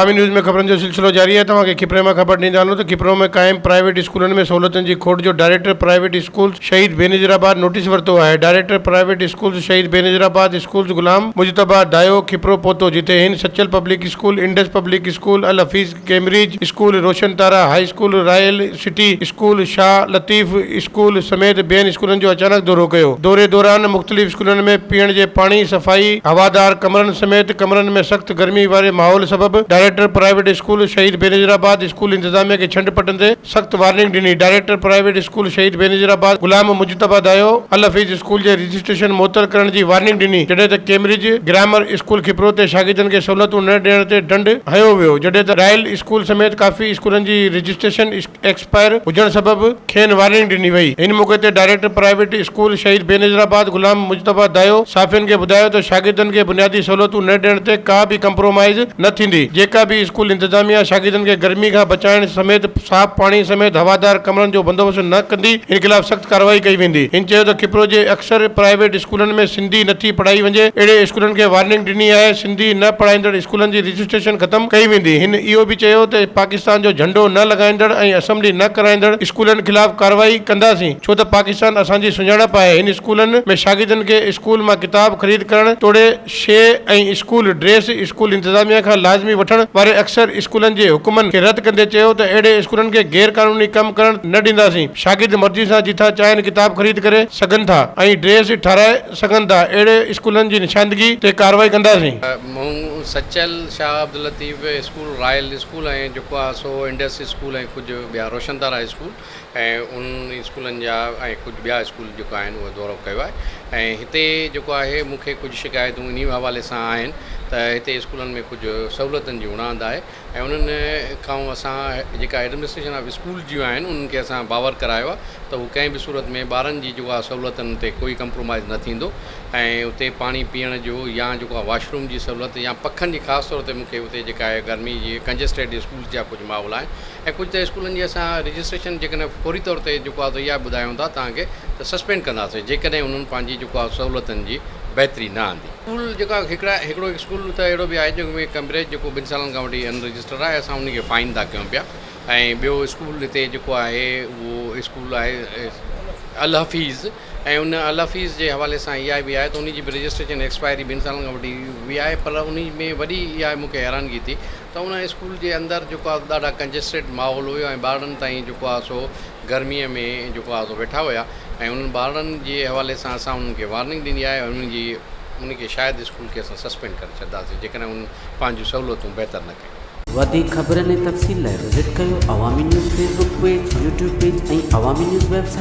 अवामी न्यूज़ में ख़बरनि जो सिलसिलो जारी है। तव्हांखे किपरे में ख़बर ॾींदा हलूं त किपरो में क़ाइम प्राइवेट स्कूलनि में सहूलतनि जी खोट जो डायरेक्टर प्राइवेट स्कूल्स शहीद बेनज़ीराबाद नोटिस वरितो आहे। डायरेक्टर प्राइवेट स्कूल्स शहीद बेनज़ीराबाद स्कूल्स गुलाम मुजतबा दायो किपरो पहुतो, जिते हिन Sachal public school, Indus public school, Al Hafeez Cambridge school, Roshan Tara high school, royal city school, Shah Latif school समेत ॿियनि स्कूलनि जो अचानक दौरो कयो। दौरे दौरान मुख़्तलिफ़ स्कूलनि में पीअण जे पाणी, सफ़ाई, हवादार कमरनि समेत कमरनि में सख़्त गर्मी वारे माहौल सबबि डायरेक्टर प्राइवेट स्कूल शहीद बेनज़ीराबाद स्कूल इंतजामिया खे छंड पटनि ते सख़्त वार्निंग ॾिनी। डायरेक्टर प्राइवेट स्कूल शहीद बेनज़ीराबाद गुलाम मुजतबा दायो अल हफीज़ स्कूल जे रजिस्ट्रेशन मुअत्तल करण जी वार्निंग ॾिनी, जॾहिं त कैम्ब्रिज ग्रामर स्कूल किपरो ते शागिर्दनि खे सहूलियतूं न ॾियण ते दंड हयो वियो, जॾहिं त रॉयल स्कूल समेत काफ़ी स्कूलनि जी रजिस्ट्रेशन एक्सपायर हुजण सबबि खेनि वार्निंग ॾिनी वई। हिन मौक़े ते डायरेक्टर प्राइवेट स्कूल शहीद बेनज़ीराबाद गुलाम मुजतबा दायो साफ़ियनि खे ॿुधायो त शागिर्दनि खे बुनियादी सहूलियतूं न ॾियण ते का बि कंप्रोमाइज़ न थींदी। जेका बि स्कूल इंतजामिया शागिर्दनि खे गर्मी खां बचाइण समेत साफ़ पाणी समेत हवादार कमरनि जो बंदोबस्त न कंदी, इन खिलाफ़ सख़्त कार्रवाई कई वेंदी। हिन चयो त किपरो जे अक्सर प्राइवेट स्कूलनि में सिंधी नथी पढ़ाई वञे, अहिड़े स्कूलनि खे वार्निंग ॾिनी आहे। सिंधी न पढ़ाईंदड़ स्कूलनि जी रजिस्ट्रेशन ख़तमु कई वेंदी। हिन इहो बि चयो त पाकिस्तान जो झंडो न लॻाईंदड़ ऐं असेंबली न कराईंदड़ स्कूलनि खिलाफ़ कार्रवाई कंदासीं, छो त पाकिस्तान असांजी सुञाणप आहे। हिन स्कूलनि में शागिर्दनि खे स्कूल मां किताब ख़रीद करण, तोड़े शइ ऐं स्कूल ड्रेस स्कूल इंतजामिया खां लाज़मी वठण वारे अक्सर स्कूलनि जे हुकुमनि खे रद्द कंदे चयो त अहिड़े स्कूलनि खे गैर कानूनी कमु करण न ॾींदासीं। शागिर्द मर्ज़ी सां जिथां चाहीनि किताब ख़रीद करे सघनि था ऐं ड्रेस ठाराए सघनि था, अहिड़े स्कूलनि जी निशानदगी ते कार्रवाई कंदासीं। Sachal Shah Abdul Latif school, royal school ऐं जेको आहे सो इंडस स्कूल ऐं कुझु ॿिया रोशन तारा स्कूल ऐं उन स्कूलनि जा ऐं कुझु ॿिया स्कूल जेको आहिनि उहो दौरो कयो आहे। ऐं हिते जेको आहे मूंखे कुझु शिकायतूं इन हवाले सां आहिनि त हिते स्कूलनि में कुझु सहूलियतुनि जी उणांद आहे ऐं उन्हनि खां असां जेका एडमिनिस्ट्रेशन ऑफ स्कूल जूं आहिनि उन्हनि खे असां बावर करायो आहे त हू कंहिं बि सूरत में ॿारनि जी जेको आहे सहूलियतुनि ते कोई कंप्रोमाइज़ न थींदो ऐं उते पाणी पीअण जो या जेको आहे वॉशरूम जी सहूलियत या पखनि जी ख़ासि तौर ते मूंखे उते जेका आहे गर्मी जी कंजस्टेड स्कूल जा कुझु माहौल आहिनि ऐं कुझु त स्कूलनि जी असां रजिस्ट्रेशन जेकॾहिं फौरी तौर ते जेको आहे त इहा ॿुधायूं था तव्हांखे त सस्पेंड कंदासीं जेकॾहिं उन्हनि पंहिंजी जेको आहे सहूलियतुनि जी बहितरी न आंदी। स्कूल जेका हिकिड़ो स्कूल त अहिड़ो बि आहे जंहिंमें कैम्ब्रिज जेको 2 सालनि खां वठी अनरजिस्टर्ड आहे, असां उनखे फाइन था कयूं पिया। ऐं ॿियो स्कूल हिते जेको आहे उहो स्कूल आहे अल हफीज़ ऐं उन अल हफीज़ जे हवाले सां इहा बि आहे त उनजी बि रजिस्ट्रेशन एक्सपायरी 2 सालनि खां वठी बि आहे, पर उन में वॾी इहा मूंखे हैरानगी थी त उन स्कूल जे अंदरि जेको आहे ॾाढा कंजस्टेड माहौल हुयो ऐं ॿारनि ताईं जेको आहे सो गर्मीअ में जेको आहे सो वेठा हुया ऐं उन्हनि ॿारनि जे हवाले सां असां उन्हनि खे वार्निंग ॾिनी आहे ऐं उनखे शायदि स्कूल खे असां सस्पेंड करे छॾंदासीं जेकॾहिं उन पंहिंजूं सहूलियतूं बहितर न कयूं। वधीक ख़बरनि ऐं तफ़सील लाइ विज़िट कयो अवामी news Facebook page, YouTube page ऐं अवामी न्यूज़ वेबसाइट।